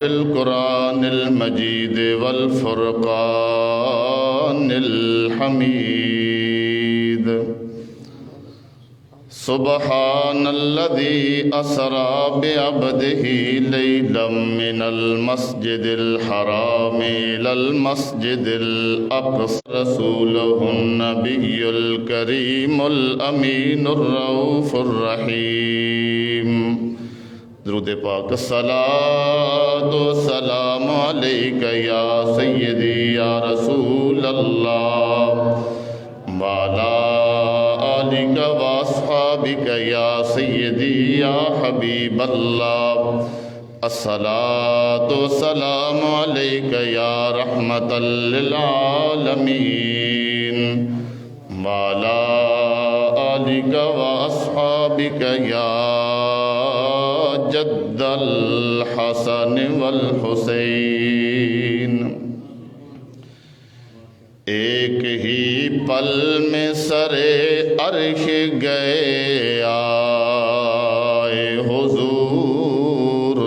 القرآن المجید والفرقان الحمید سبحان الذي أسرى بعبده ليلا من المسجد الحرام إلى المسجد الأقصى رسوله النبي الكريم الأمين الرؤوف الرحيم درود پاک الصلاۃ والسلام علیک یا سیدی یا رسول اللہ وعلی آلک واصحابک یا سیدی یا حبیب اللہ الصلاۃ والسلام علیک یا رحمۃ للعالمین وعلی آلک واصحابک یا جد الحسن والحسین ایک ہی پل میں سرے عرش گئے آئے حضور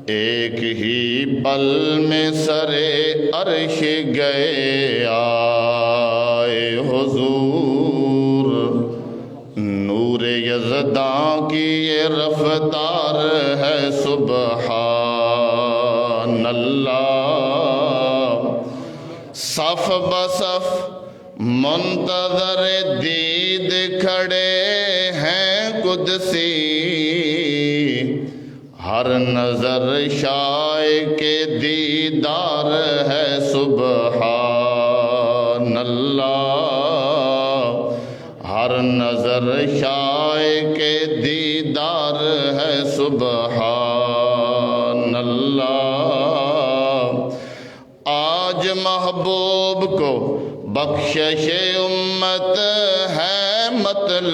ایک ہی پل میں سرے عرش گئے آئے حضور نور یزداں کی یہ رفتار ہے سبحان اللہ صف بصف منتظر دید کھڑے ہیں قدسی ہر نظر شائع کے دیدار ہے سبحان اللہ ہر نظر شائع کے دیدار ہے سبحان اللہ آج محبوب کو بخشش امت ہے مطلوب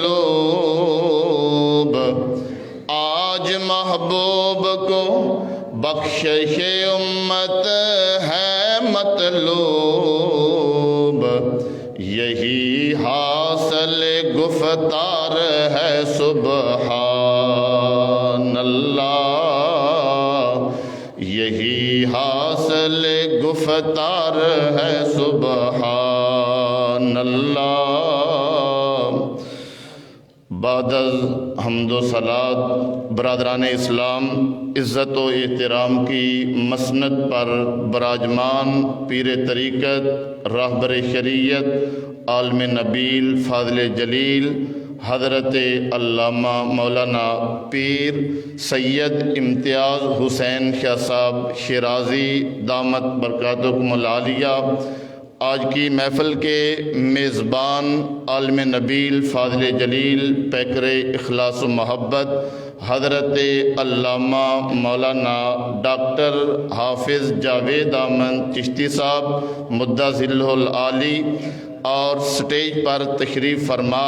آج محبوب کو بخشش امت ہے مطلوب یہی حاصل گفتار ہے سبحان اللہ یہی حاصل گفتار ہے سبحان اللہ بعد از حمد و صلات برادران اسلام عزت و احترام کی مسند پر براجمان پیر طریقت راہبر شریعت عالم نبیل فاضل جلیل حضرت علامہ مولانا پیر سید امتیاز حسین شاہ صاحب شیرازی دامت برکاتکم العالیہ آج کی محفل کے میزبان عالم نبیل فاضل جلیل پیکر اخلاص و محبت حضرت علامہ مولانا ڈاکٹر حافظ جاوید احمد چشتی صاحب مدہ ذلہ العالی اور سٹیج پر تشریف فرما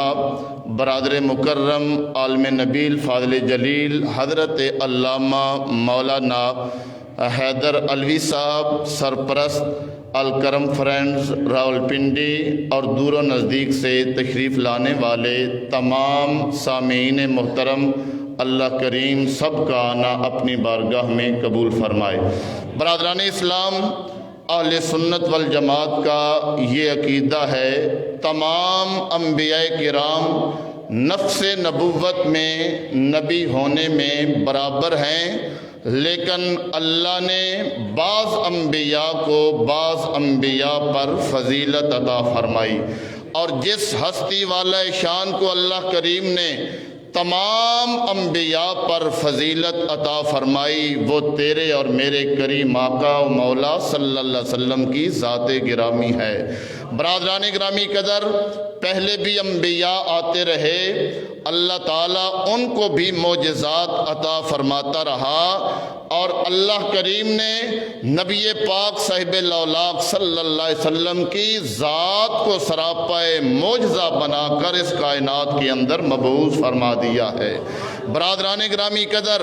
برادر مکرم عالم نبیل فاضل جلیل حضرت علامہ مولانا حیدر علوی صاحب سرپرست الکرم فرینڈز راولپنڈی اور دور و نزدیک سے تشریف لانے والے تمام سامعین محترم اللہ کریم سب کا آنا اپنی بارگاہ میں قبول فرمائے برادران اسلام اہل سنت والجماعت کا یہ عقیدہ ہے تمام انبیاء کرام نفس نبوت میں نبی ہونے میں برابر ہیں لیکن اللہ نے بعض انبیاء کو بعض انبیاء پر فضیلت عطا فرمائی اور جس ہستی والا شان کو اللہ کریم نے تمام انبیاء پر فضیلت عطا فرمائی وہ تیرے اور میرے کریم آقا و مولا صلی اللہ علیہ وسلم کی ذات گرامی ہے برادران گرامی قدر پہلے بھی انبیاء آتے رہے اللہ تعالیٰ ان کو بھی معجزات عطا فرماتا رہا اور اللہ کریم نے نبی پاک صاحب الاولاق صلی اللہ علیہ وسلم کی ذات کو سراپائے معجزہ بنا کر اس کائنات کے اندر مبعوث فرما دیا ہے برادران گرامی قدر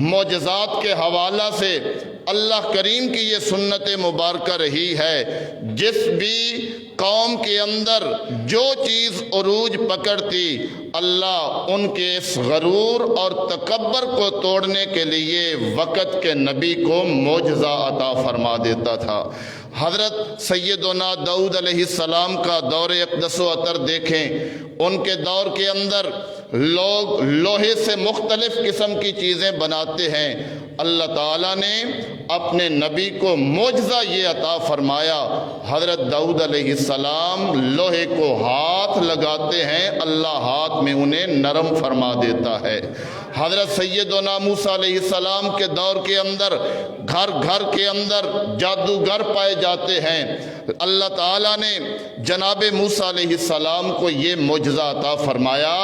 معجزات کے حوالہ سے اللہ کریم کی یہ سنت مبارکہ رہی ہے جس بھی قوم کے اندر جو چیز عروج پکڑتی اللہ ان کے اس غرور اور تکبر کو توڑنے کے لیے وقت کے نبی کو معجزہ عطا فرما دیتا تھا۔ حضرت سیدنا داؤد علیہ السلام کا دور اقدس و عطر دیکھیں، ان کے دور کے اندر لوگ لوہے سے مختلف قسم کی چیزیں بناتے ہیں، اللہ تعالیٰ نے اپنے نبی کو معجزہ یہ عطا فرمایا، حضرت داؤد علیہ السلام لوہے کو ہاتھ لگاتے ہیں، اللہ ہاتھ میں انہیں نرم فرما دیتا ہے۔ حضرت سیدنا موسیٰ علیہ السلام کے دور کے اندر گھر گھر کے اندر جادوگر پائے جاتے ہیں، اللہ تعالیٰ نے جناب موسیٰ علیہ السلام کو یہ معجزہ عطا فرمایا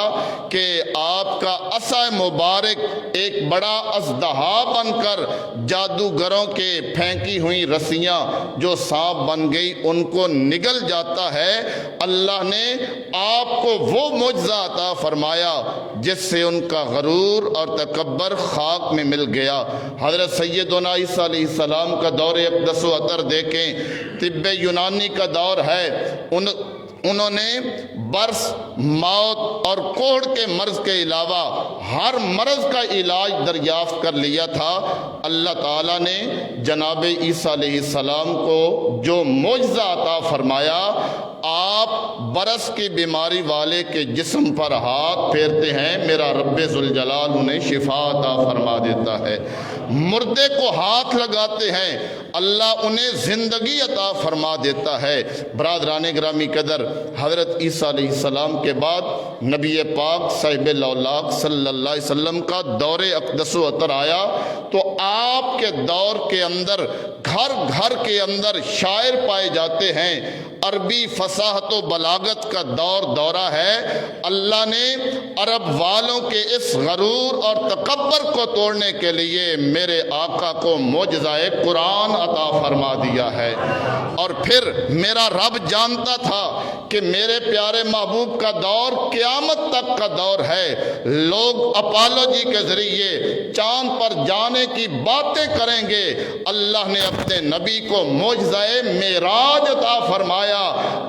کہ آپ کا عصا مبارک ایک بڑا اژدہا بن کر جادوگروں کے پھینکی ہوئی رسیاں جو سانپ بن گئی ان کو نگل جاتا ہے۔ اللہ نے آپ کو وہ معجزہ عطا فرمایا جس سے ان کا غرور اور تکبر خاک میں مل گیا۔ حضرت سیدنا عیسیٰ علیہ السلام کا دور اقدس و عطر دیکھیں، طب یونانی کا دور ہے، انہوں نے برس، موت اور کوڑ کے مرض کے علاوہ ہر مرض کا علاج دریافت کر لیا تھا۔ اللہ تعالیٰ نے جناب عیسیٰ علیہ السلام کو جو معجزہ عطا فرمایا، آپ برس کی بیماری والے کے جسم پر ہاتھ پھیرتے ہیں، میرا رب ذوالجلال انہیں شفا عطا فرما دیتا ہے۔ مردے کو ہاتھ لگاتے ہیں، اللہ انہیں زندگی عطا فرما دیتا ہے۔ برادران گرامی قدر، حضرت عیسیٰ علیہ السلام کے بعد نبی پاک صاحب الاولاق صلی اللہ علیہ وسلم کا دور اقدس و عطر آیا، تو آپ کے دور کے اندر گھر گھر کے اندر شاعر پائے جاتے ہیں، عربی فصاحت و بلاغت کا دورہ ہے۔ اللہ نے عرب والوں کے اس غرور اور تکبر کو توڑنے کے لیے میرے آقا کو معجزہ قرآن عطا فرما دیا ہے۔ اور پھر میرا رب جانتا تھا کہ میرے پیارے محبوب کا دور قیامت تک کا دور ہے، لوگ اپالوجی کے ذریعے چاند پر جانے کی باتیں کریں گے، اللہ نے اپنے نبی کو معجزہ معراج عطا فرمایا۔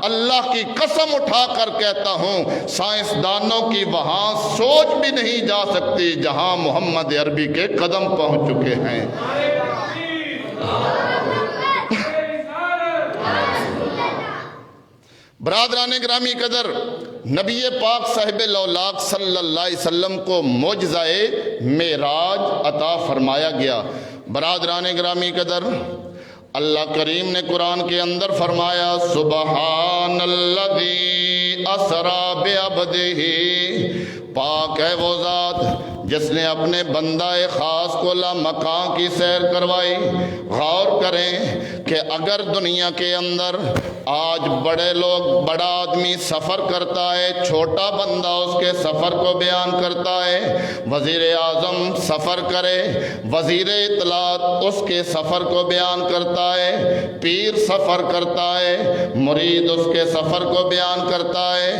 اللہ کی قسم اٹھا کر کہتا ہوں، سائنسدانوں کی وہاں سوچ بھی نہیں جا سکتی جہاں محمد عربی کے قدم پہنچ چکے ہیں۔ برادران گرامی قدر، نبی پاک صاحب الاولاق صلی اللہ علیہ وسلم کو معجزہ معراج عطا فرمایا گیا۔ برادران گرامی قدر، اللہ کریم نے قرآن کے اندر فرمایا، سبحان الذی اسریٰ بعبدہ، پاک ہے وہ ذات جس نے اپنے بندہ خاص کو لامکان کی سیر کروائی۔ غور کریں کہ اگر دنیا کے اندر آج بڑے لوگ، بڑا آدمی سفر کرتا ہے، چھوٹا بندہ اس کے سفر کو بیان کرتا ہے، وزیر اعظم سفر کرے، وزیر اطلاعات اس کے سفر کو بیان کرتا ہے، پیر سفر کرتا ہے، مرید اس کے سفر کو بیان کرتا ہے،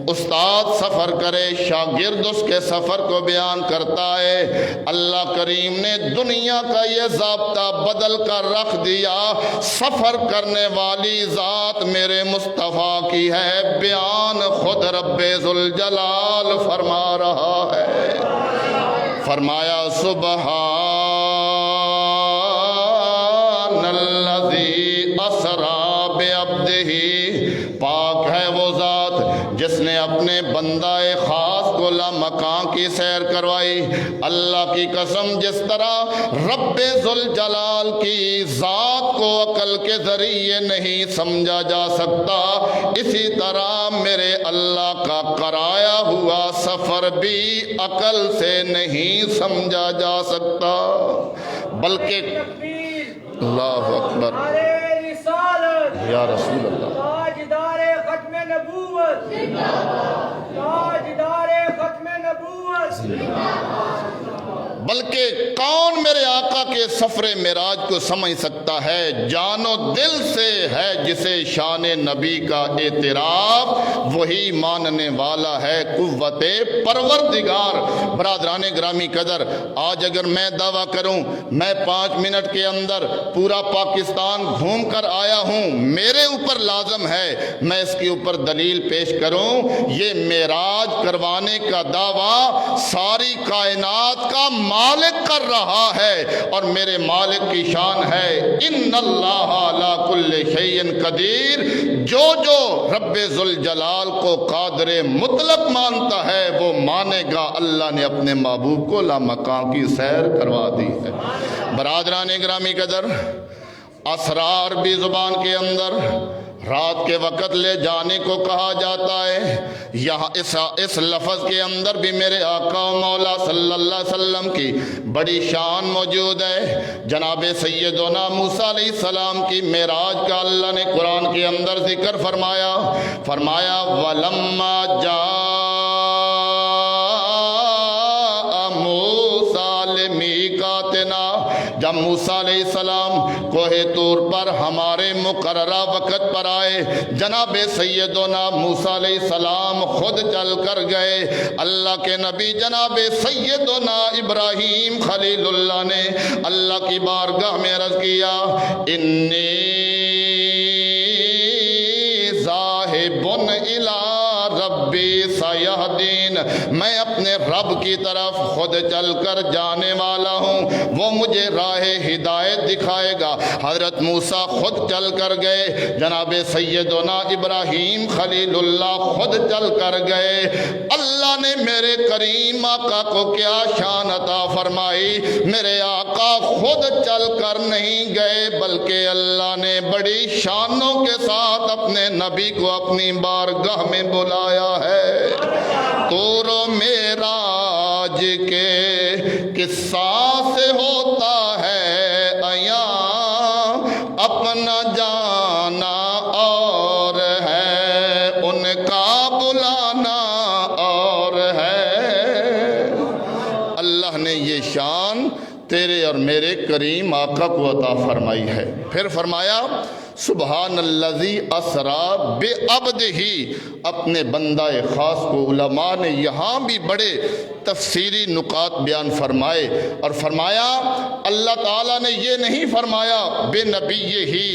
استاد سفر کرے، شاگرد اس کے سفر کو بیان کرتا ہے۔ اللہ کریم نے دنیا کا یہ ضابطہ بدل کر رکھ دیا، سفر کرنے والی ذات میرے مصطفیٰ کی ہے، بیان خود رب ذوالجلال فرما رہا ہے۔ فرمایا سبحان الذی اسریٰ بعبدہ، پاک ہے وہ ذات جس نے اپنے بندہ خاص کو لامکان کی سیر کروائی۔ اللہ کی قسم، جس طرح رب ذوالجلال کی ذات کو عقل کے ذریعے نہیں سمجھا جا سکتا، اسی طرح میرے اللہ کا کرایا ہوا سفر بھی عقل سے نہیں سمجھا جا سکتا، بلکہ اللہ اکبر یا رسول اللہ، تاجدار ختم نبوت، تاجدار ختم نبوت، بلکہ کون میرے آقا کے سفر معراج کو سمجھ سکتا ہے؟ جان و دل سے ہے جسے شان نبی کا اعتراف، وہی ماننے والا ہے قوت پروردگار۔ برادران گرامی قدر، آج اگر میں دعویٰ کروں میں 5 منٹ کے اندر پورا پاکستان گھوم کر آیا ہوں، میرے اوپر لازم ہے میں اس کے اوپر دلیل پیش کروں۔ یہ معراج کروانے کا دعویٰ ساری کائنات کا مالک کر رہا ہے، اور میرے مالک کی شان ہے ان اللہ علی کل شیء قدیر۔ جو رب ذوالجلال کو قادر مطلق مانتا ہے وہ مانے گا اللہ نے اپنے محبوب کو لامکان کی سیر کروا دی ہے۔ برادران گرامی قدر، اسرار بھی زبان کے اندر رات کے وقت لے جانے کو کہا جاتا ہے۔ یہاں اس لفظ کے اندر بھی میرے آقا و مولا صلی اللہ علیہ وسلم کی بڑی شان موجود ہے۔ جناب سیدنا موسیٰ علیہ السلام کی معراج کا اللہ نے قرآن کے اندر ذکر فرمایا وَلَمَّا جَاءَ مُوسیٰ لِمِیقَاتِنَا، جب موسیٰ علیہ السلام کوہ طور پر ہمارے مقررہ وقت پر آئے، جناب سیدنا موسیٰ علیہ السلام خود چل کر گئے۔ اللہ کے نبی جناب سیدنا ابراہیم خلیل اللہ نے اللہ کی بارگاہ میں عرض کیا انی ذاہب الی ربی سیہدین، میں اپنے رب کی طرف خود چل کر جانے والا ہوں، وہ مجھے راہ ہدایت دکھائے گا۔ حضرت موسیٰ خود چل کر گئے، جناب سیدنا ابراہیم خلیل اللہ خود چل کر گئے۔ اللہ نے میرے کریم آقا کو کیا شان عطا فرمائی؟ میرے آقا خود چل کر نہیں گئے، بلکہ اللہ نے بڑی شانوں کے ساتھ اپنے نبی کو اپنی بارگاہ میں بلایا ہے۔ طور و معراج کے قصہ سے ہوتا ہے عیاں، اپنا جانا اور ہے ان کا بلانا اور ہے۔ اللہ نے یہ شان تیرے اور میرے کریم آقا کو عطا فرمائی ہے۔ پھر فرمایا سبحان الذی اسری بعبدہ، اپنے بندہ خاص کو علماء نے یہاں بھی بڑے تفسیری نکات بیان فرمائے، اور فرمایا اللہ تعالیٰ نے یہ نہیں فرمایا بے نبی ہی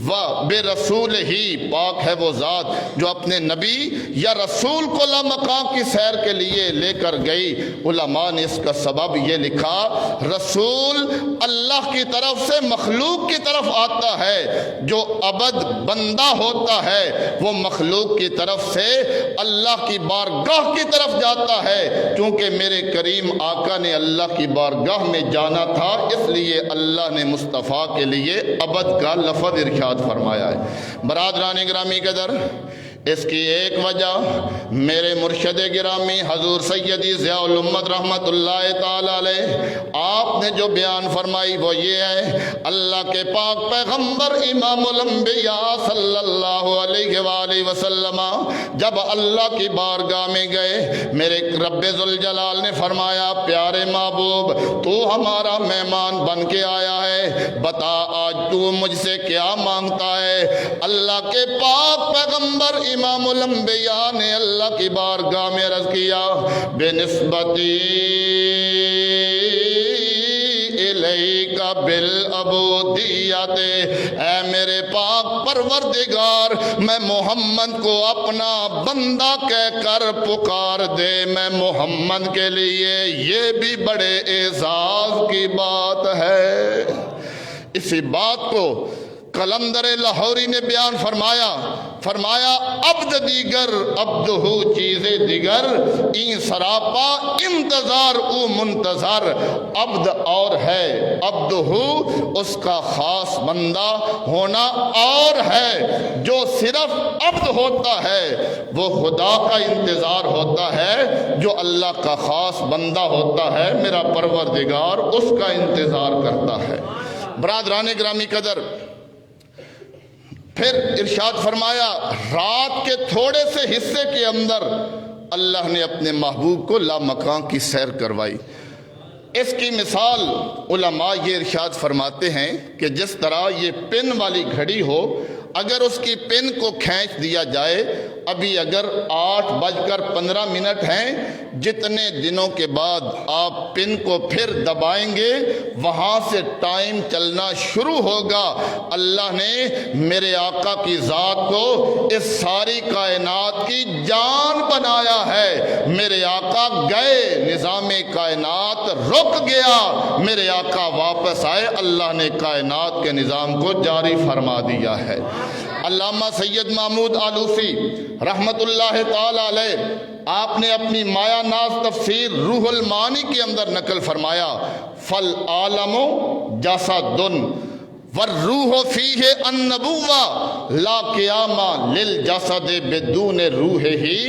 و بے رسول ہی، پاک ہے وہ ذات جو اپنے نبی یا رسول کو لامکان کی سیر کے لیے لے کر گئی۔ علماء نے اس کا سبب یہ لکھا رسول اللہ کی طرف سے مخلوق کی طرف آتا ہے، جو عبد بندہ ہوتا ہے وہ مخلوق کی طرف سے اللہ کی بارگاہ کی طرف جاتا ہے۔ چونکہ میرے کریم آقا نے اللہ کی بارگاہ میں جانا تھا، اس لیے اللہ نے مصطفیٰ کے لیے عبد کا لفظ ارشاد فرمایا ہے۔ برادران گرامی قدر، اس کی ایک وجہ میرے مرشد گرامی حضور سیدی ضیاء الامت رحمت اللہ تعالی علیہ آپ نے جو بیان فرمائی وہ یہ ہے، اللہ کے پاک پیغمبر امام الانبیاء صلی اللہ علیہ وآلہ وسلم جب اللہ کی بارگاہ میں گئے، میرے رب ذوالجلال نے فرمایا پیارے محبوب تو ہمارا مہمان بن کے آیا ہے، بتا آج تو مجھ سے کیا مانگتا ہے؟ اللہ کے پاک پیغمبر امام الانبیاء نے اللہ کی بارگاہ میں عرض کیا بنسبتی الیک بالعبودیت، اے میرے پاک پروردگار میں محمد کو اپنا بندہ کہہ کر پکار دے، میں محمد کے لیے یہ بھی بڑے اعزاز کی بات ہے۔ اسی بات کو قلندر لاہوری نے بیان فرمایا عبد دیگر عبدہو چیز دیگر، این سراپا انتظار او منتظر، عبد اور ہے، عبدہو اس کا خاص بندہ ہونا اور ہے، جو صرف عبد ہوتا ہے وہ خدا کا انتظار ہوتا ہے، جو اللہ کا خاص بندہ ہوتا ہے میرا پروردگار اس کا انتظار کرتا ہے۔ برادران گرامی قدر، پھر ارشاد فرمایا رات کے تھوڑے سے حصے کے اندر اللہ نے اپنے محبوب کو لامکان کی سیر کروائی۔ اس کی مثال علماء یہ ارشاد فرماتے ہیں کہ جس طرح یہ پن والی گھڑی ہو، اگر اس کی پن کو کھینچ دیا جائے، ابھی اگر 8:15 ہیں، جتنے دنوں کے بعد آپ پن کو پھر دبائیں گے وہاں سے ٹائم چلنا شروع ہوگا۔ اللہ نے میرے آقا کی ذات کو اس ساری کائنات کی جان بنایا ہے۔ میرے آقا گئے، نظام کائنات رک گیا، میرے آقا واپس آئے، اللہ نے کائنات کے نظام کو جاری فرما دیا ہے۔ علامہ سید محمود آلوسی رحمت اللہ تعالی علیہ، آپ نے اپنی مایہ ناز تفسیر روح المعانی کے اندر نقل فرمایا، فالعالم جسد والروح فیہ النبوہ لا قیام للجسد بدون روح ہی۔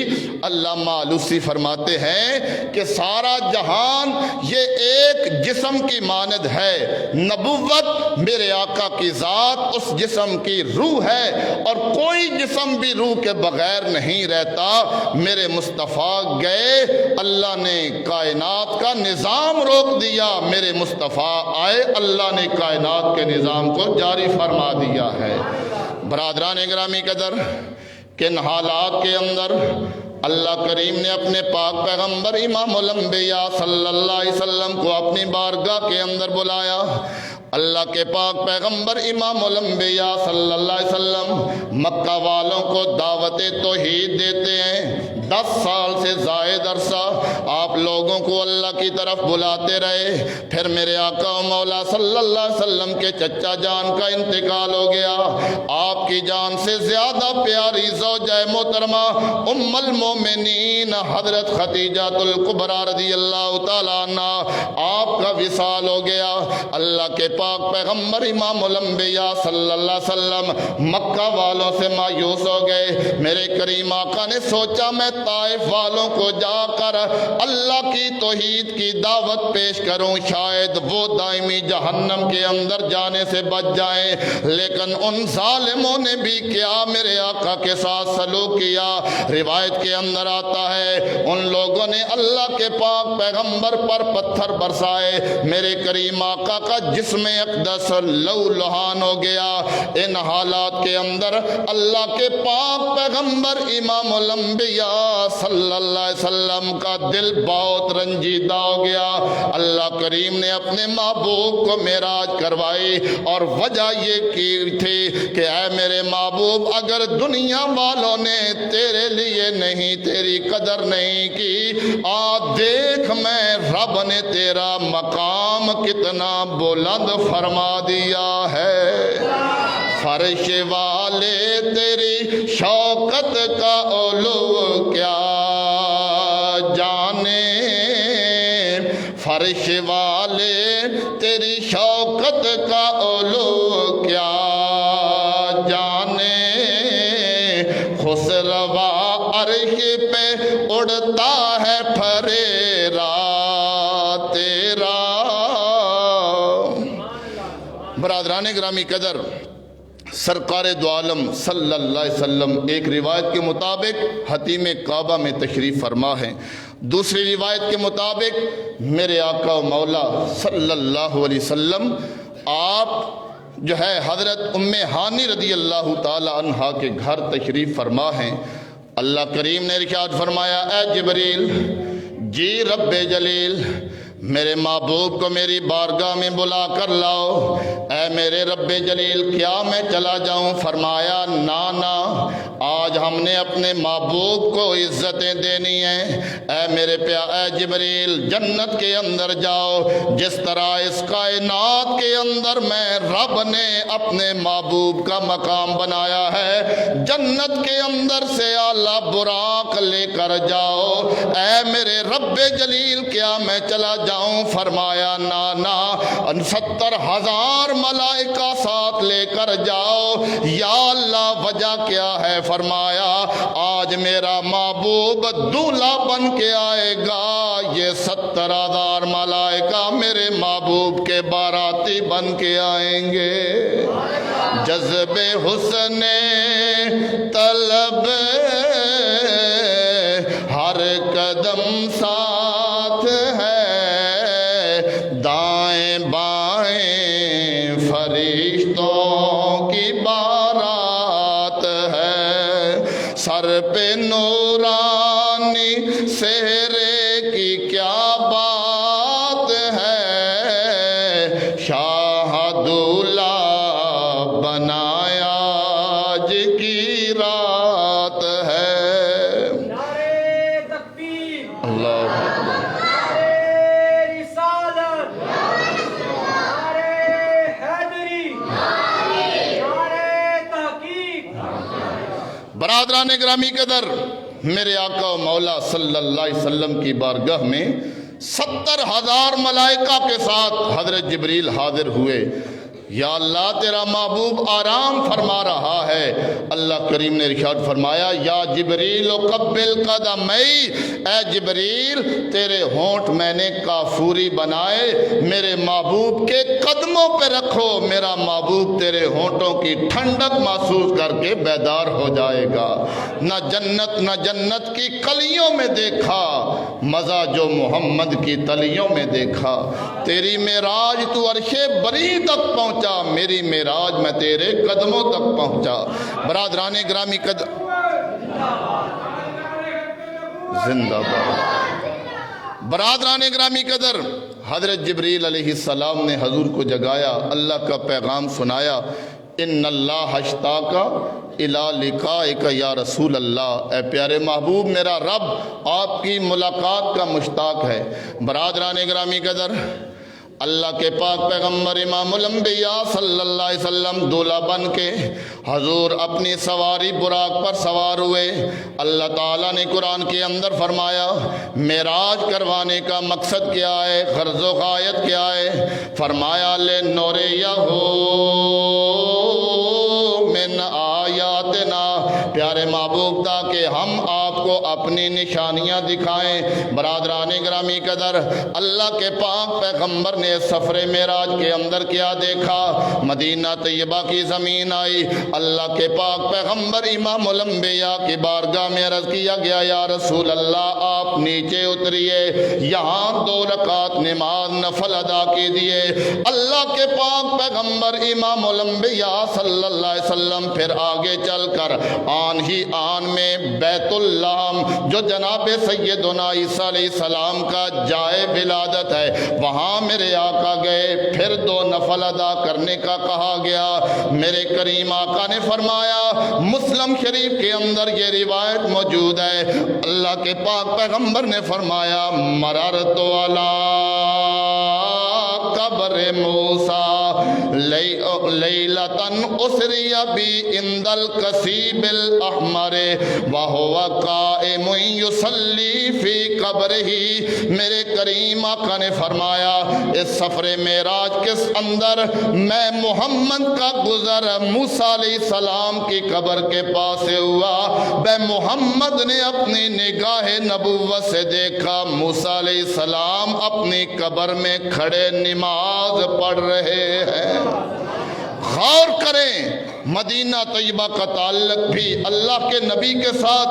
علامہ آلوسی فرماتے ہیں کہ سارا جہان یہ ایک جسم کی مانند ہے، نبوت میرے آقا کی ذات اس جسم کی روح ہے، اور کوئی جسم بھی روح کے بغیر نہیں رہتا۔ میرے مصطفیٰ گئے، اللہ نے کائنات کا نظام روک دیا، میرے مصطفیٰ آئے، اللہ نے کائنات کے نظام کو جاری فرما دیا ہے۔ برادران گرامی قدر، کن حالات کے اندر اللہ کریم نے اپنے پاک پیغمبر امام الانبیاء صلی اللہ علیہ وسلم کو اپنی بارگاہ کے اندر بلایا۔ اللہ کے پاک پیغمبر امام الانبیاء صلی اللہ علیہ وسلم مکہ والوں کو دعوت توحید دیتے ہیں۔ 10 سال سے زائد عرصہ آپ لوگوں کو اللہ کی طرف بلاتے رہے۔ پھر میرے آقا و مولا صلی اللہ علیہ وسلم کے چچا جان کا انتقال ہو گیا۔ آپ کی جان سے زیادہ پیاری زوجہ محترمہ ام المومنین حضرت خدیجہ الکبریٰ رضی اللہ تعالیٰ عنہ، آپ کا وصال ہو گیا۔ اللہ کے پاک پیغمبر امام الانبیاء صلی اللہ علیہ وسلم مکہ والوں سے مایوس ہو گئے۔ میرے کریم آقا نے سوچا میں طائف والوں کو جا کر اللہ کی توحید کی دعوت پیش کروں، شاید وہ دائمی جہنم کے اندر جانے سے بچ جائیں۔ لیکن ان ظالموں نے بھی کیا میرے آقا کے ساتھ سلوک کیا۔ روایت کے اندر آتا ہے ان لوگوں نے اللہ کے پاک پیغمبر پر پتھر برسائے، میرے کریم آقا کا جسم اقدس لہو لہان ہو گیا۔ ان حالات کے اندر اللہ کے پاک پیغمبر امام الانبیاء صلی اللہ علیہ وسلم کا دل بہت رنجیدہ ہو گیا۔ اللہ کریم نے اپنے محبوب کو معراج کروائی، اور وجہ یہ کی تھی کہ اے میرے محبوب، اگر دنیا والوں نے تیرے لیے نہیں، تیری قدر نہیں کی، دیکھ میں رب نے تیرا مقام کتنا بلند فرما دیا ہے۔ فرش والے تیری شوکت کا علو کیا جانے، فرش والے تیری شوکت کا علو کیا جانے، خسروا عرش پہ اڑتا ہے پھریرا تیرا۔ برادران گرامی قدر، سرکار دو عالم صلی اللہ علیہ وسلم ایک روایت کے مطابق حتیم کعبہ میں تشریف فرما ہیں، دوسری روایت کے مطابق میرے آقا و مولا صلی اللہ علیہ وسلم آپ جو ہے حضرت ام ہانی رضی اللہ تعالی عنہا کے گھر تشریف فرما ہیں۔ اللہ کریم نے ارشاد فرمایا، اے جبریل، جی رب جلیل، میرے محبوب کو میری بارگاہ میں بلا کر لاؤ۔ اے میرے رب جلیل، کیا میں چلا جاؤں؟ فرمایا نا، آج ہم نے اپنے محبوب کو عزتیں دینی ہیں۔ اے جبریل، جنت کے اندر جاؤ، جس طرح اس کائنات کے اندر میں رب نے اپنے محبوب کا مقام بنایا ہے، جنت کے اندر سے اعلیٰ براق لے کر جاؤ۔ اے میرے رب جلیل، کیا میں چلا جاؤں؟ فرمایا نا، 70,000 ملائکہ ساتھ لے کر جاؤ۔ یا اللہ، وجہ کیا ہے؟ فرمایا آج میرا محبوب دولہا بن کے آئے گا، یہ 70,000 ملائکہ میرے محبوب کے باراتی بن کے آئیں گے۔ جذب حسن طلب ہر قدم ساتھ ہے، فرشتوں کی بارات ہے، سر پہ نورانی سہرے کی کیا بات ہے، شاہ دولہ بنایا آج کی رات ہے۔ نعرے تکبیر، اللہ اکبر۔ نعرے رسالت، نعرے حیدری، نعرے تحقیق۔ برادران گرامی قدر، میرے آقا و مولا صلی اللہ علیہ وسلم کی بارگاہ میں 70,000 ملائکہ کے ساتھ حضرت جبریل حاضر ہوئے۔ یا اللہ تیرا محبوب آرام فرما رہا ہے، اللہ کریم نے ارشاد فرمایا یا جبریل قبل قدمی، اے جبریل تیرے ہونٹ میں نے کافوری بنائے، میرے محبوب کے قدموں پہ رکھو، میرا محبوب تیرے ہونٹوں کی ٹھنڈک محسوس کر کے بیدار ہو جائے گا۔ نہ جنت کی کلیوں میں دیکھا مزہ جو محمد کی تلیوں میں دیکھا، تیری معراج تو عرش بری تک پہنچا، میری معراج میں تیرے قدموں تک پہنچا۔ برادران گرامی قدر، زندہ باد۔ برادران گرامی قدر، حضرت جبریل علیہ السلام نے حضور کو جگایا، اللہ کا پیغام سنایا، ان اللہ اشتاق الی لقائک یا رسول اللہ، اے پیارے محبوب میرا رب آپ کی ملاقات کا مشتاق ہے۔ برادران گرامی قدر، اللہ کے پاک پیغمبر امام الانبیاء صلی اللہ علیہ وسلم دولہ بن کے حضور اپنی سواری براق پر سوار ہوئے۔ اللہ تعالیٰ نے قرآن کے اندر فرمایا معراج کروانے کا مقصد کیا ہے، غرض و غایت کیا ہے؟ فرمایا لِنُرِيَهُ مِنْ آیاتنا، پیارے محبوب تاکہ ہم آپ کو اپنی نشانیاں دکھائیں۔ برادران گرامی قدر، اللہ کے پاک پیغمبر نے سفر معراج کے اندر کیا دیکھا؟ مدینہ طیبہ کی زمین آئی، اللہ کے پاک پیغمبر امام الانبیاء کی بارگاہ میں عرض کیا گیا یا رسول اللہ آپ نیچے اتریے، یہاں 2 رکعت نماز نفل ادا کیجئے۔ اللہ کے پاک پیغمبر امام الانبیاء صلی اللہ علیہ وسلم پھر آگے چل کر آن ہی آن میں بیت اللہ جو جناب سیدنا عیسیٰ علیہ السلام کا جائے ولادت ہے وہاں میرے آقا گئے، پھر 2 نفل ادا کرنے کا کہا گیا۔ میرے کریم آقا نے فرمایا، مسلم شریف کے اندر یہ روایت موجود ہے، اللہ کے پاک پیغمبر نے فرمایا مررت علی قبر موسیٰ لیلتن اسری بی عند القصیب الاحمر وہو قائم یصلی فی قبرہ۔ میرے کریم آقا نے فرمایا اس سفر معراج کے اندر میں محمد کا گزر موسیٰ علیہ السلام کی قبر کے پاس سے ہوا، بے محمد نے اپنی نگاہ نبوت سے دیکھا موسیٰ علیہ السلام اپنی قبر میں کھڑے نماز پڑھ رہے ہیں۔ غور کریں، مدینہ طیبہ کا تعلق بھی اللہ کے نبی کے ساتھ،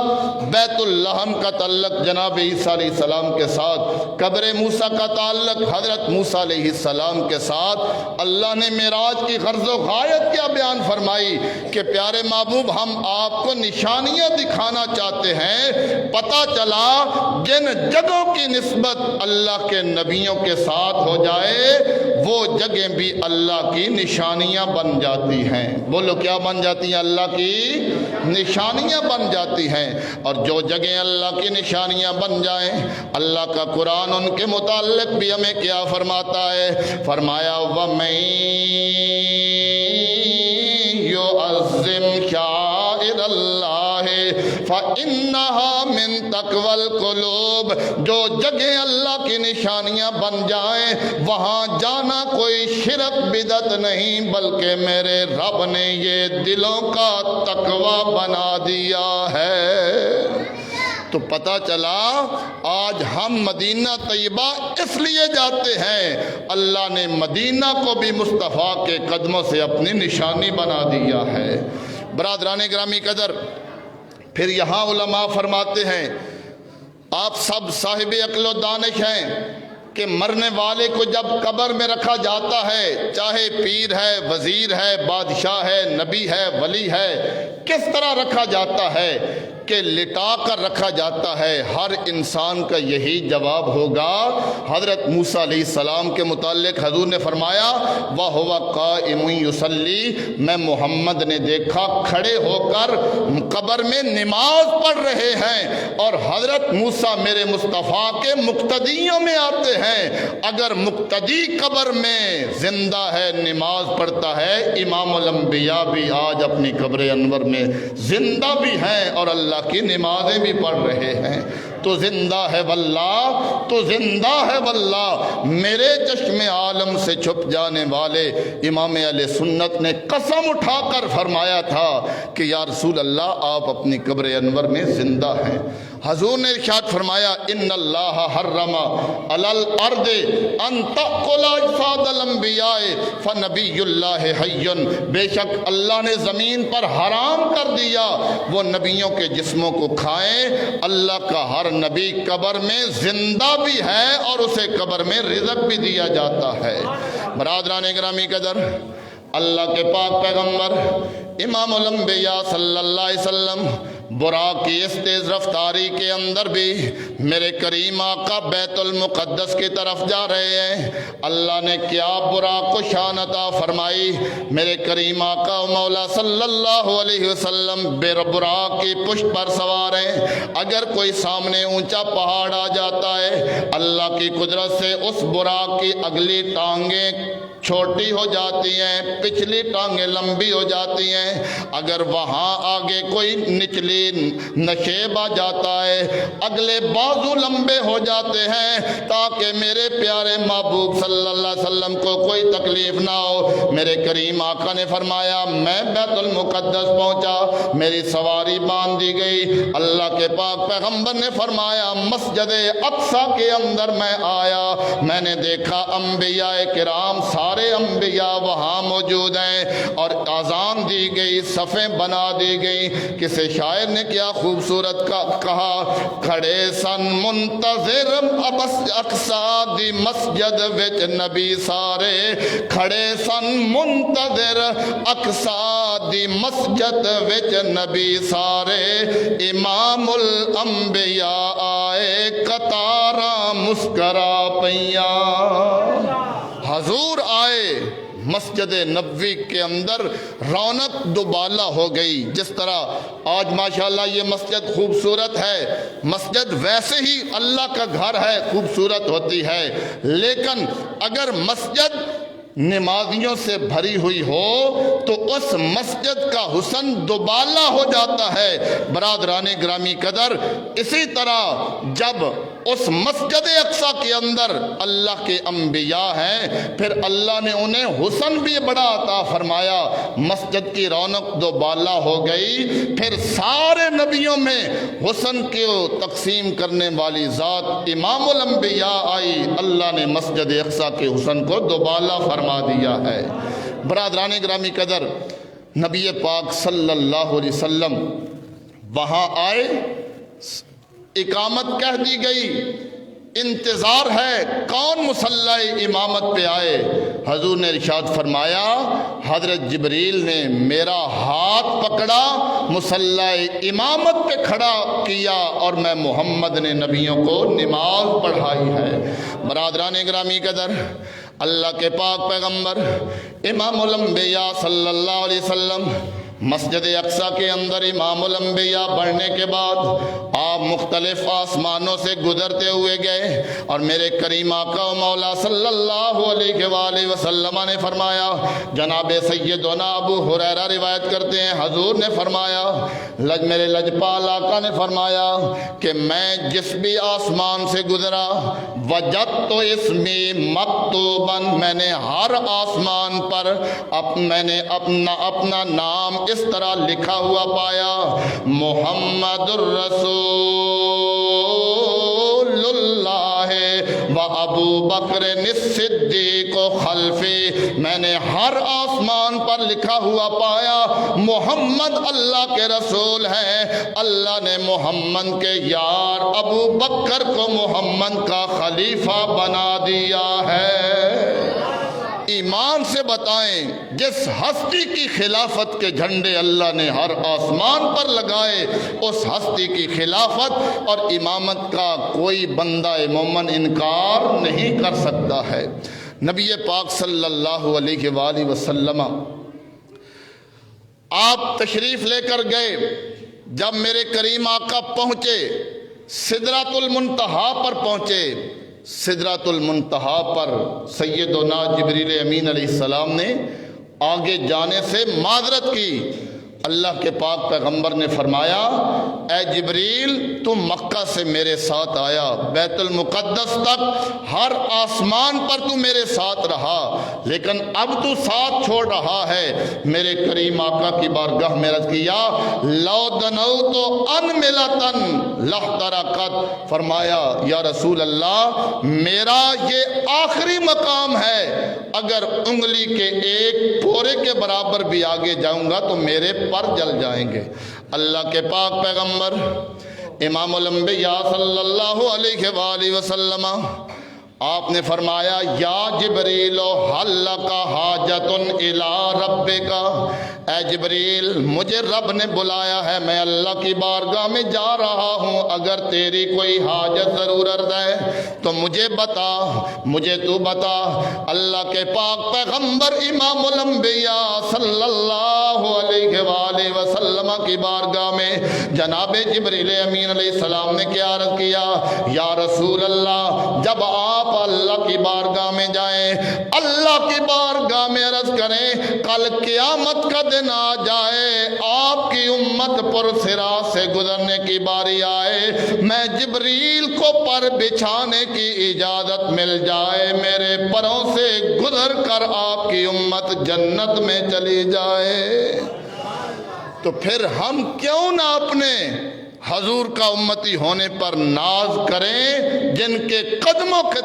بیت اللحم کا تعلق جناب عیسیٰ علیہ السلام کے ساتھ، قبر موسیٰ کا تعلق حضرت موسیٰ علیہ السلام کے ساتھ۔ اللہ نے معراج کی غرض و غایت کیا بیان فرمائی کہ پیارے محبوب ہم آپ کو نشانیاں دکھانا چاہتے ہیں۔ پتہ چلا جن جگہوں کی نسبت اللہ کے نبیوں کے ساتھ ہو جائے وہ جگہیں بھی اللہ کی نشانیاں بن جاتی ہیں۔ بولو کیا بن جاتی ہیں؟ اللہ کی نشانیاں بن جاتی ہیں۔ اور جو جگہیں اللہ کی نشانیاں بن جائیں، اللہ کا قرآن ان کے متعلق بھی ہمیں کیا فرماتا ہے؟ فرمایا وَمَن يُعَظِّمْ شَعَائِرَ اللَّهِ فَإِنَّهَا مِن تَقْوَى الْقُلُوبِ، جو جگہیں اللہ کی نشانیاں بن جائیں وہاں جانا کوئی شرک بدعت نہیں، بلکہ میرے رب نے یہ دلوں کا تقوی بنا دیا ہے۔ تو پتہ چلا آج ہم مدینہ طیبہ اس لیے جاتے ہیں، اللہ نے مدینہ کو بھی مصطفیٰ کے قدموں سے اپنی نشانی بنا دیا ہے۔ برادران گرامی قدر، پھر یہاں علماء فرماتے ہیں آپ سب صاحب عقل و دانش ہیں کہ مرنے والے کو جب قبر میں رکھا جاتا ہے، چاہے پیر ہے، وزیر ہے، بادشاہ ہے، نبی ہے، ولی ہے، کس طرح رکھا جاتا ہے کہ لٹا کر رکھا جاتا ہے۔ ہر انسان کا یہی جواب ہوگا۔ حضرت موسیٰ علیہ السلام کے متعلق حضور نے فرمایا وَهُوَ قَائِمٌ يُصَلِّي، میں محمد نے دیکھا کھڑے ہو کر قبر میں نماز پڑھ رہے ہیں، اور حضرت موسیٰ میرے مصطفیٰ کے مقتدیوں میں آتے ہیں۔ اگر مقتدی قبر میں زندہ ہے، نماز پڑھتا ہے، امام الانبیاء بھی آج اپنی قبر انور میں زندہ بھی ہیں اور اللہ کی نمازیں بھی پڑھ رہے ہیں۔ تو زندہ ہے واللہ، تو زندہ ہے واللہ، میرے چشم عالم سے چھپ جانے والے امام اہل سنت نے قسم اٹھا کر فرمایا تھا کہ یا رسول اللہ آپ اپنی قبر انور میں زندہ ہیں۔ حضور نے ارشاد فرمایا ان اللہ حرم علی الارض ان تأکل اجساد الانبیاء فنبی اللہ حی، بے شک اللہ نے زمین پر حرام کر دیا وہ نبیوں کے جسموں کو کھائیں۔ اللہ کا ہر نبی قبر میں زندہ بھی ہے اور اسے قبر میں رزق بھی دیا جاتا ہے۔ برادران گرامی قدر، اللہ کے پاک پیغمبر امام الانبیاء صلی اللہ علیہ وسلم براق کی اس تیز رفتاری کے اندر بھی میرے کریم آقا بیت المقدس کی طرف جا رہے ہیں۔ اللہ نے کیا براق کو شان عطا فرمائی، میرے کریم آقا و مولا صلی اللہ علیہ وسلم براق کی پشت پر سوار ہیں۔ اگر کوئی سامنے اونچا پہاڑ آ جاتا ہے، اللہ کی قدرت سے اس براق کی اگلی ٹانگیں چھوٹی ہو جاتی ہیں، پچھلی ٹانگیں لمبی ہو جاتی ہیں۔ اگر وہاں آگے کوئی نچلی نشیب آ جاتا ہے، اگلے بازو لمبے ہو جاتے ہیں تاکہ میرے پیارے محبوب صلی اللہ علیہ وسلم کو کوئی تکلیف نہ ہو۔ میرے کریم آقا نے فرمایا میں بیت المقدس پہنچا، میری سواری باندھ دی گئی۔ اللہ کے پاک پیغمبر نے فرمایا مسجد اقصی کے اندر میں آیا، میں نے دیکھا انبیاء کرام سارے انبیاء وہاں موجود ہیں، اور اذان دی گئی، صفیں بنا دی گئی۔ کسی شاعر نے کیا خوبصورت کہا، کھڑے سن منتظر اقصی دی مسجد وچ نبی سارے، کھڑے سن منتظر اقصی دی مسجد وچ نبی سارے، امام الانبیاء آئے قطاراں مسکرا پیاں۔ حضور آئے، مسجد نبوی کے اندر رونق دوبالا ہو گئی۔ جس طرح آج ماشاءاللہ یہ مسجد خوبصورت ہے، مسجد ویسے ہی اللہ کا گھر ہے، خوبصورت ہوتی ہے، لیکن اگر مسجد نمازیوں سے بھری ہوئی ہو تو اس مسجد کا حسن دوبالا ہو جاتا ہے۔ برادران گرامی قدر، اسی طرح جب اس مسجد اقصی کے اندر اللہ کے انبیاء ہیں، پھر اللہ نے انہیں حسن بھی بڑا عطا فرمایا، مسجد کی رونق دوبالا ہو گئی۔ پھر سارے نبیوں میں حسن کو تقسیم کرنے والی ذات امام الانبیاء آئی، اللہ نے مسجد اقصی کے حسن کو دوبالا فرمایا دیا ہے۔ برادران گرامی قدر، نبی پاک صلی اللہ علیہ وسلم وہاں آئے، اقامت کہہ دی گئی، انتظار ہے کون مصلی امامت پہ آئے۔ حضور نے ارشاد فرمایا حضرت جبریل نے میرا ہاتھ پکڑا، مصلی امامت پہ کھڑا کیا، اور میں محمد نے نبیوں کو نماز پڑھائی ہے۔ برادران گرامی قدر، اللہ کے پاک پیغمبر امام الانبیاء صلی اللہ علیہ وسلم مسجد اقصی کے اندر امام الانبیاء بڑھنے کے بعد آپ مختلف آسمانوں سے گزرتے ہوئے گئے، اور میرے کریم آقا و مولا صلی اللہ علیہ وآلہ وسلم نے فرمایا، جناب سیدنا ابو ہریرہ روایت کرتے ہیں، حضور نے فرمایا، میرے لجپال آقا نے فرمایا کہ میں جس بھی آسمان سے گزرا وجدت اسمی مکتوبا، میں نے ہر آسمان پر میں نے اپنا نام اس طرح لکھا ہوا پایا، محمد الرسول اللہ و ابو بکر الصدیق خلفی، میں نے ہر آسمان پر لکھا ہوا پایا محمد اللہ کے رسول ہیں، اللہ نے محمد کے یار ابو بکر کو محمد کا خلیفہ بنا دیا ہے۔ ایمان سے بتائیں، جس ہستی کی خلافت کے جھنڈے اللہ نے ہر آسمان پر لگائے، اس ہستی کی خلافت اور امامت کا کوئی بندہ مومن انکار نہیں کر سکتا ہے۔ نبی پاک صلی اللہ علیہ وآلہ وسلم آپ تشریف لے کر گئے، جب میرے کریم آقا پہنچے، سدرۃ المنتہا پر پہنچے، سدرۃ المنتہا پر سیدنا جبریل امین علیہ السلام نے آگے جانے سے معذرت کی۔ اللہ کے پاک پیغمبر نے فرمایا، اے جبریل تو مکہ سے میرے ساتھ آیا، بیت المقدس تک ہر آسمان پر تو میرے ساتھ رہا، لیکن اب تو ساتھ چھوڑ رہا ہے۔ میرے کریم آقا کی بارگاہ میں عرض کیا، لو دنوت انملتن لاحترقت، فرمایا یا رسول اللہ میرا یہ آخری مقام ہے، اگر انگلی کے ایک پورے کے برابر بھی آگے جاؤں گا تو میرے پر جل جائیں گے۔ اللہ کے پاک پیغمبر امام الانبیاء صلی اللہ علیہ وآلہ وسلم آپ نے فرمایا، یا جبریل حل لک حاجۃ الی ربک، اے جبریل مجھے رب نے بلایا ہے، میں اللہ کی بارگاہ میں جا رہا ہوں، اگر تیری کوئی حاجت ضرورت ہے تو مجھے بتا، مجھے تو بتا۔ اللہ کے پاک پیغمبر امام الانبیاء صلی اللہ علیہ وآلہ وسلم کی بارگاہ میں جناب جبریل امین علیہ السلام نے کیا عرض کیا، یا رسول اللہ جب آپ اللہ کی بارگاہ میں جائیں، اللہ کی بارگاہ میں عرض کریں کل قیامت کا دن آ جائے، آپ کی امت پر صراط سے گزرنے کی باری آئے، میں جبریل کو پر بچھانے کی اجازت مل جائے، میرے پروں سے گزر کر آپ کی امت جنت میں چلی جائے، تو پھر ہم کیوں نہ اپنے حضور کا امتی ہونے پر ناز کریں، جن کے قدموں کے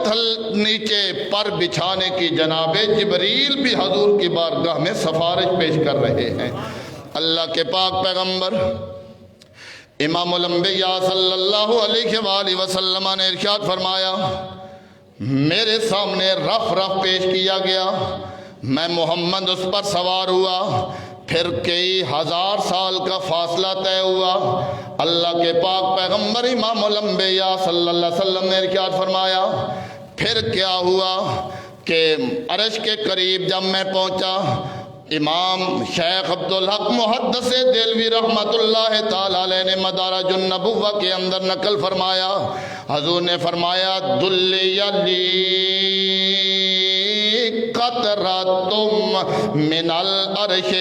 نیچے پر بچھانے کی جناب جبریل بھی حضور کی بارگاہ میں سفارش پیش کر رہے ہیں۔ اللہ کے پاک پیغمبر امام الانبیاء صلی اللہ علیہ وآلہ وسلم نے ارشاد فرمایا، میرے سامنے رف پیش کیا گیا، میں محمد اس پر سوار ہوا، پھر کئی ہزار سال کا فاصلہ طے ہوا، اللہ کے پاک پیغمبر امام الانبیاء صلی اللہ علیہ وسلم نے ارشاد فرمایا، پھر کیا ہوا کہ عرش کے قریب جب میں پہنچا، امام شیخ عبدالحق محدث دہلوی رحمت اللہ تعالی علیہ نے مدارج النبوہ کے اندر نقل فرمایا، حضور نے فرمایا، دلی قطرتم من العرش،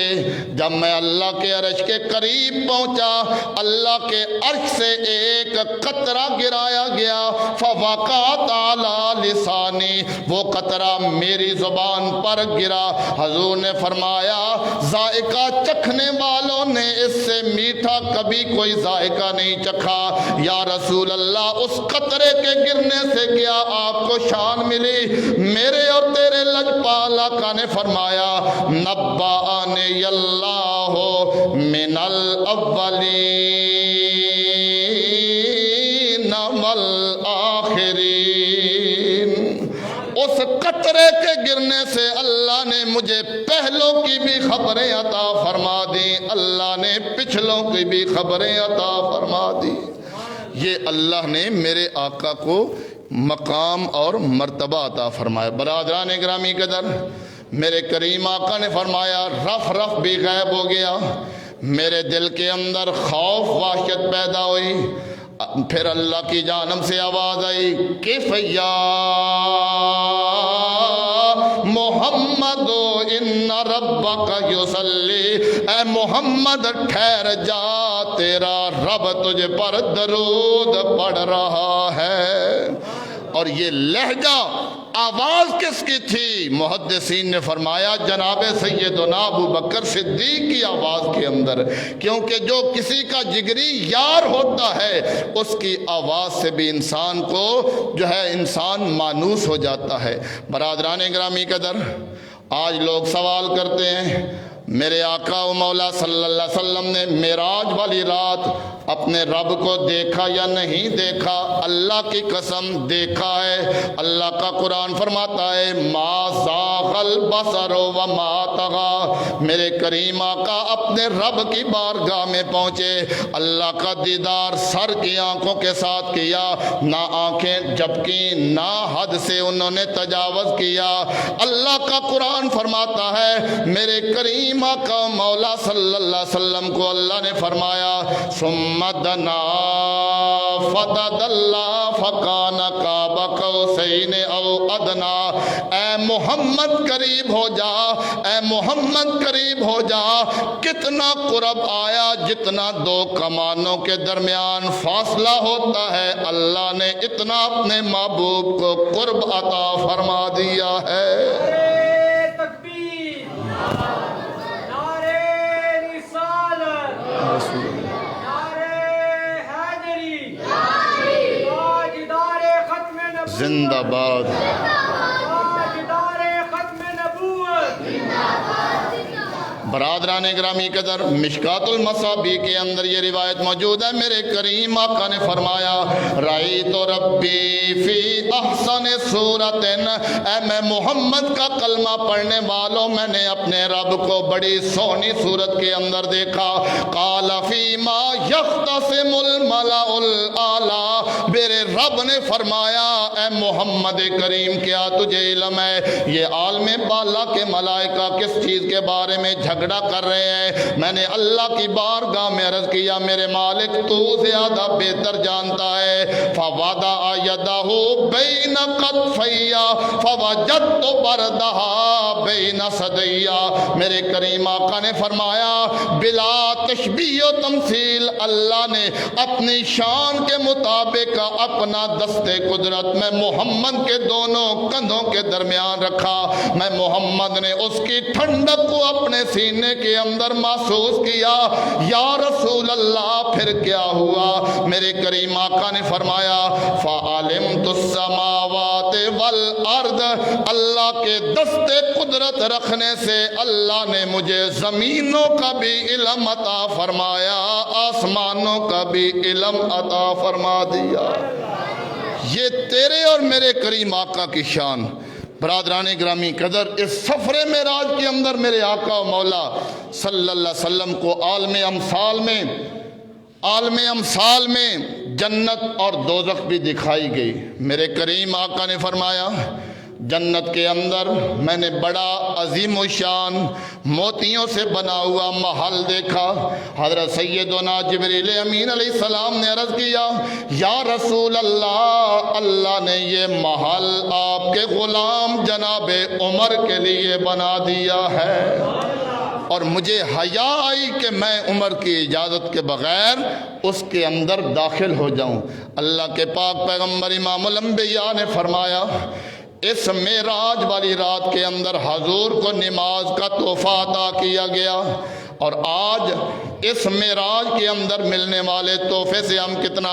جب میں اللہ کے عرش کے قریب پہنچا، اللہ کے عرش سے ایک قطرہ گرایا گیا، فوقعت علی لسانی، وہ قطرہ میری زبان پر گرا، حضور نے فرمایا ذائقہ چکھنے والوں نے اس سے میٹھا کبھی کوئی ذائقہ نہیں چکھا، یا رسول اللہ اس قطرے کے گرنے سے کیا آپ کو شان ملی؟ میرے اور تیرے لجپال آقا نے فرمایا، نبأنی اللہ من الاولین والآخرین، اس قطرے کے گرنے سے اللہ نے مجھے پہلوں کی بھی خبریں عطا فرما دی، اللہ نے پچھلوں کی بھی خبریں عطا فرما دی۔ یہ اللہ نے میرے آقا کو مقام اور مرتبہ عطا فرمایا۔ برادران گرامی قدر، میرے کریم آقا نے فرمایا، رف بھی غائب ہو گیا، میرے دل کے اندر خوف وحشت پیدا ہوئی، پھر اللہ کی جانب سے آواز آئی، کیف یا محمد ان ربک یصلی، اے محمد ٹھہر جا، تیرا رب تجھ پر درود پڑھ رہا ہے۔ اور یہ لہجہ آواز کس کی تھی؟ محدثین نے فرمایا جناب سیدنا ابو بکر صدیق کی آواز کے اندر، کیونکہ جو کسی کا جگری یار ہوتا ہے اس کی آواز سے بھی انسان کو جو ہے انسان مانوس ہو جاتا ہے۔ برادران گرامی قدر، آج لوگ سوال کرتے ہیں میرے آقا و مولا صلی اللہ علیہ وسلم نے معراج والی رات اپنے رب کو دیکھا یا نہیں دیکھا؟ اللہ کی قسم دیکھا ہے۔ اللہ کا قرآن فرماتا ہے ما زاغ البصر وما طغى، میرے کریم آقا اپنے رب کی بارگاہ میں پہنچے، اللہ کا دیدار سر کی آنکھوں کے ساتھ کیا، نہ آنکھیں جھپکی نہ حد سے انہوں نے تجاوز کیا۔ اللہ کا قرآن فرماتا ہے میرے کریم آقا مولا صلی اللہ علیہ وسلم کو اللہ نے فرمایا ثم دنا فتدلى فكان قاب قوسين او ادنى، اے محمد قریب ہو جا، اے محمد قریب ہو جا۔ کتنا قرب آیا جتنا دو کمانوں کے درمیان فاصلہ ہوتا ہے، اللہ نے اتنا اپنے محبوب کو قرب عطا فرما دیا ہے۔ نعرے تکبیر، نعرے رسالت، نعرے حیدری، تاجدار ختم نبوت، زندہ باد۔ تاجدار ختم نبوت۔ برادران گرامی قدر، مشکات المصابیح کے اندر یہ روایت موجود ہے، میرے کریم آقا نے فرمایا رأیت ربی فی احسن صورت، اے میں محمد کا کلمہ پڑھنے والوں میں نے اپنے رب کو بڑی سونی صورت کے اندر دیکھا۔ قال فیما یختصم الملأ الاعلی، میرے رب نے فرمایا اے محمد کریم کیا تجھے علم ہے یہ عالم بالا کے ملائکہ کس چیز کے بارے میں جھگڑا کر رہے ہیں؟ میں نے اللہ کی بارگاہ میں عرض کیا میرے مالک تو زیادہ بہتر جانتا ہے۔ فوضع یدہ بین کتفیا فوجدت بردہا بین صدیا، میرے کریم آقا نے فرمایا بلا تشبیہ و تمثیل اللہ نے اپنی شان کے مطابق اپنا دست قدرت میں محمد کے دونوں کندھوں کے درمیان رکھا۔ میں محمد نے اس کی ٹھنڈک کو اپنے سینے کے اندر محسوس کیا۔ یا رسول اللہ پھر کیا ہوا؟ میرے کریم آقا نے فرمایا فَعَلِمْتُ السَّمَاوَاتِ وَالْأَرْضِ، اللہ کے دست قدرت رکھنے سے اللہ نے مجھے زمینوں کا بھی علم عطا فرمایا، آسمانوں کا بھی علم عطا فرما دیا۔ یہ تیرے اور میرے کریم آقا کی شان۔ برادران گرامی قدر، اس سفر معراج کے اندر میرے آقا و مولا صلی اللہ علیہ وسلم کو عالم امثال میں جنت اور دوزخ بھی دکھائی گئی۔ میرے کریم آقا نے فرمایا جنت کے اندر میں نے بڑا عظیم و شان موتیوں سے بنا ہوا محل دیکھا۔ حضرت سیدنا جبریل امین علیہ السلام نے عرض کیا یا رسول اللہ، اللہ نے یہ محل آپ کے غلام جناب عمر کے لیے بنا دیا ہے، اور مجھے حیا آئی کہ میں عمر کی اجازت کے بغیر اس کے اندر داخل ہو جاؤں۔ اللہ کے پاک پیغمبر امام الانبیاء نے فرمایا اس معراج والی رات کے اندر حضور کو نماز کا تحفہ عطا کیا گیا، اور آج اس معراج کے اندر ملنے والے تحفے سے ہم کتنا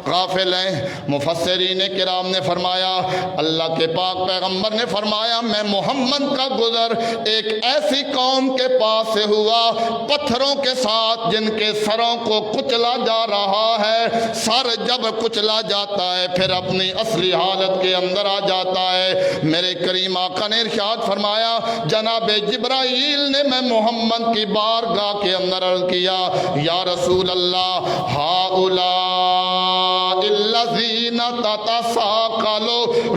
غافل ہیں۔ مفسرین کرام نے فرمایا اللہ کے پاک پیغمبر نے فرمایا میں محمد کا گزر ایک ایسی قوم کے پاس سے ہوا پتھروں کے ساتھ جن کے سروں کو کچلا جا رہا ہے، سر جب کچلا جاتا ہے پھر اپنی اصلی حالت کے اندر آ جاتا ہے۔ میرے کریم آقا نے ارشاد فرمایا جناب جبرائیل نے میں محمد کی بارگاہ کے اندر عرض کیا یا رسول اللہ ہؤلاء الذین تتثاقل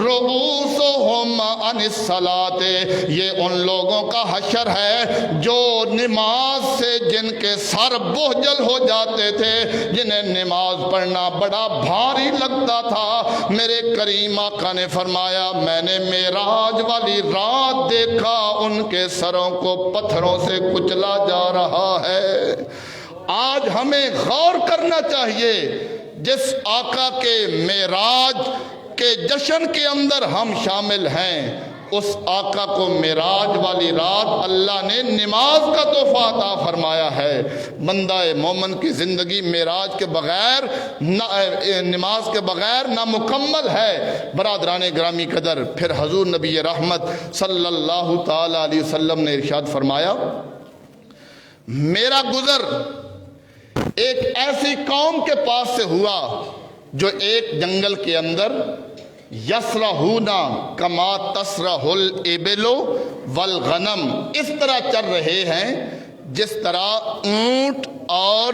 رؤوسهم عن الصلاۃ، یہ ان لوگوں کا حشر ہے جو نماز سے جن کے سر بوجھل ہو جاتے تھے، جنہیں نماز پڑھنا بڑا بھاری لگتا تھا۔ میرے کریم آقا نے فرمایا میں نے معراج والی رات دیکھا ان کے سروں کو پتھروں سے کچلا جا رہا ہے۔ آج ہمیں غور کرنا چاہیے جس آقا کے معراج کے جشن کے اندر ہم شامل ہیں، اس آقا کو معراج والی رات اللہ نے نماز کا تحفہ عطا فرمایا ہے۔ بندہ مومن کی زندگی معراج کے بغیر نماز کے بغیر نامکمل ہے۔ برادران گرامی قدر، پھر حضور نبی رحمت صلی اللہ تعالی علیہ وسلم نے ارشاد فرمایا، میرا گزر ایک ایسی قوم کے پاس سے ہوا جو ایک جنگل کے اندر یسرہونا کما تسرہ الابل والغنم، اس طرح چر رہے ہیں جس طرح اونٹ اور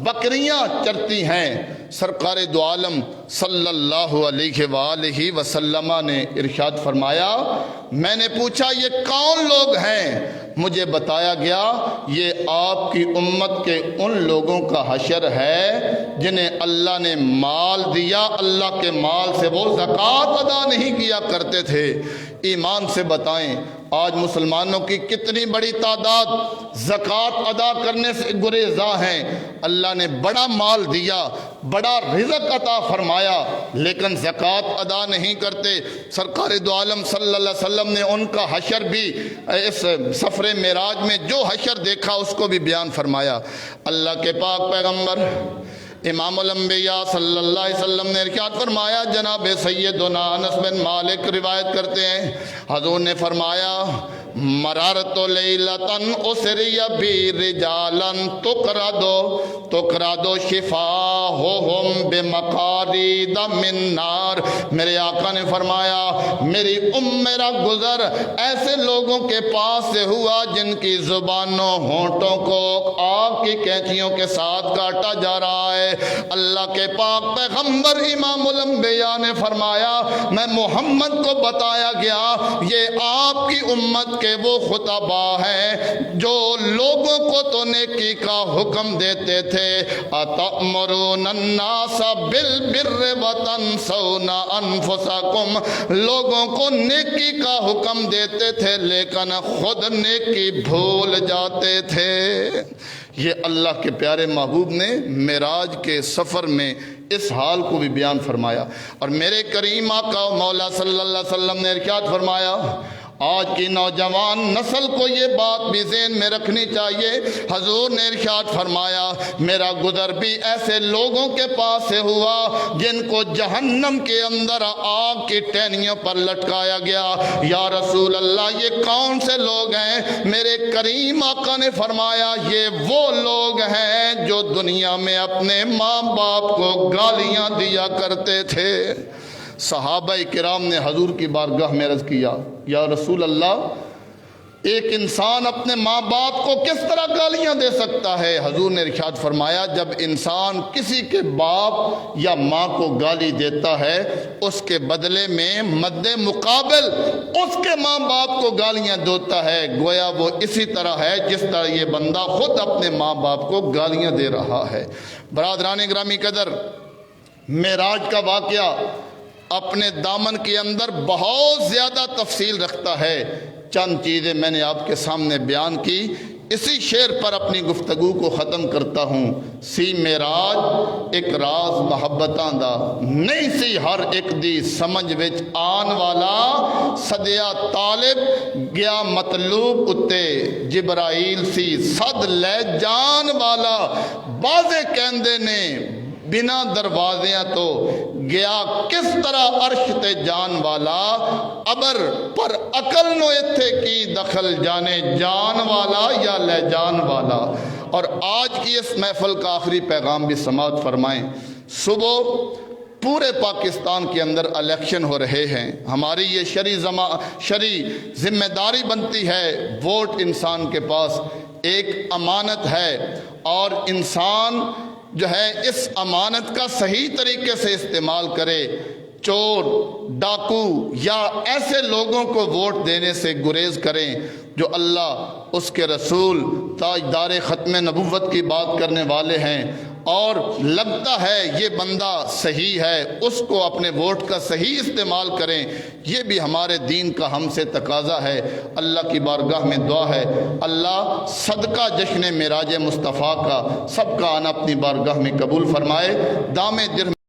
بکریاں چرتی ہیں۔ سرکار دو عالم صلی اللہ علیہ وآلہ وسلم نے ارشاد فرمایا، میں نے پوچھا یہ کون لوگ ہیں؟ مجھے بتایا گیا یہ آپ کی امت کے ان لوگوں کا حشر ہے جنہیں اللہ نے مال دیا، اللہ کے مال سے وہ زکوٰۃ ادا نہیں کیا کرتے تھے۔ ایمان سے بتائیں آج مسلمانوں کی کتنی بڑی تعداد زکوٰۃ ادا کرنے سے گریزاں ہیں۔ اللہ نے بڑا مال دیا، بڑا رزق عطا فرمایا، لیکن زکوٰۃ ادا نہیں کرتے۔ سرکار دو عالم صلی اللہ علیہ وسلم نے ان کا حشر بھی اس سفر معراج میں جو حشر دیکھا اس کو بھی بیان فرمایا۔ اللہ کے پاک پیغمبر امام الانبیاء صلی اللہ علیہ وسلم نے ارشاد فرمایا، جناب سیدنا انس بن مالک روایت کرتے ہیں، حضور نے فرمایا، مرارت لیلتن اسری بی رجالن تقرد شفاہہم بمقارید من نار۔ میرے آقا نے فرمایا میرا گزر ایسے لوگوں کے پاس سے ہوا جن کی زبانوں ہونٹوں کو آگ کی کینچیوں کے ساتھ کاٹا جا رہا ہے۔ اللہ کے پاک پیغمبر امام الانبیاء نے فرمایا، میں محمد کو بتایا گیا یہ آپ کی امت کے وہ خطبہ ہیں جو لوگوں کو تو نیکی کا حکم دیتے تھے، اتأمرون الناس بالبر وتنسون انفسکم، لوگوں کو نیکی کا حکم دیتے تھے لیکن خود نیکی بھول جاتے تھے۔ یہ اللہ کے پیارے محبوب نے معراج کے سفر میں اس حال کو بھی بیان فرمایا، اور میرے کریم آقا مولا صلی اللہ علیہ وسلم نے ارشاد فرمایا، آج کی نوجوان نسل کو یہ بات بھی ذہن میں رکھنی چاہیے۔ حضور نے ارشاد فرمایا، میرا گزر بھی ایسے لوگوں کے پاس سے ہوا جن کو جہنم کے اندر آگ کی ٹہنیوں پر لٹکایا گیا۔ یا رسول اللہ یہ کون سے لوگ ہیں؟ میرے کریم آقا نے فرمایا، یہ وہ لوگ ہیں جو دنیا میں اپنے ماں باپ کو گالیاں دیا کرتے تھے۔ صحابہ کرام نے حضور کی بارگاہ میں عرض کیا، یا رسول اللہ ایک انسان اپنے ماں باپ کو کس طرح گالیاں دے سکتا ہے؟ حضور نے ارشاد فرمایا، جب انسان کسی کے باپ یا ماں کو گالی دیتا ہے اس کے بدلے میں مد مقابل اس کے ماں باپ کو گالیاں دیتا ہے، گویا وہ اسی طرح ہے جس طرح یہ بندہ خود اپنے ماں باپ کو گالیاں دے رہا ہے۔ برادران گرامی قدر، معراج کا واقعہ اپنے دامن کے اندر بہت زیادہ تفصیل رکھتا ہے۔ چند چیزیں میں نے آپ کے سامنے بیان کی، اسی شعر پر اپنی گفتگو کو ختم کرتا ہوں۔ سی معراج ایک راز محبتاں دا، نہیں سی ہر ایک دی سمجھ وچ آن والا، سدیا طالب گیا مطلوب اتے، جبرائیل سی صد لے جان والا، بازے کہندے نے بنا دروازیاں تو گیا کس طرح عرش تے جان والا، ابر پر عقل نو ایتھے کی دخل جانے جان والا یا لے جان والا۔ اور آج کی اس محفل کا آخری پیغام بھی سماعت فرمائیں۔ صبح پورے پاکستان کے اندر الیکشن ہو رہے ہیں، ہماری یہ شرعی ذمہ داری بنتی ہے، ووٹ انسان کے پاس ایک امانت ہے، اور انسان جو ہے اس امانت کا صحیح طریقے سے استعمال کرے۔ چور، ڈاکو یا ایسے لوگوں کو ووٹ دینے سے گریز کریں جو اللہ اس کے رسول تاجدار ختم نبوت کی بات کرنے والے ہیں، اور لگتا ہے یہ بندہ صحیح ہے، اس کو اپنے ووٹ کا صحیح استعمال کریں۔ یہ بھی ہمارے دین کا ہم سے تقاضا ہے۔ اللہ کی بارگاہ میں دعا ہے، اللہ صدقہ جشن معراج مصطفیٰ کا سب کا آنا اپنی بارگاہ میں قبول فرمائے۔ دام درہم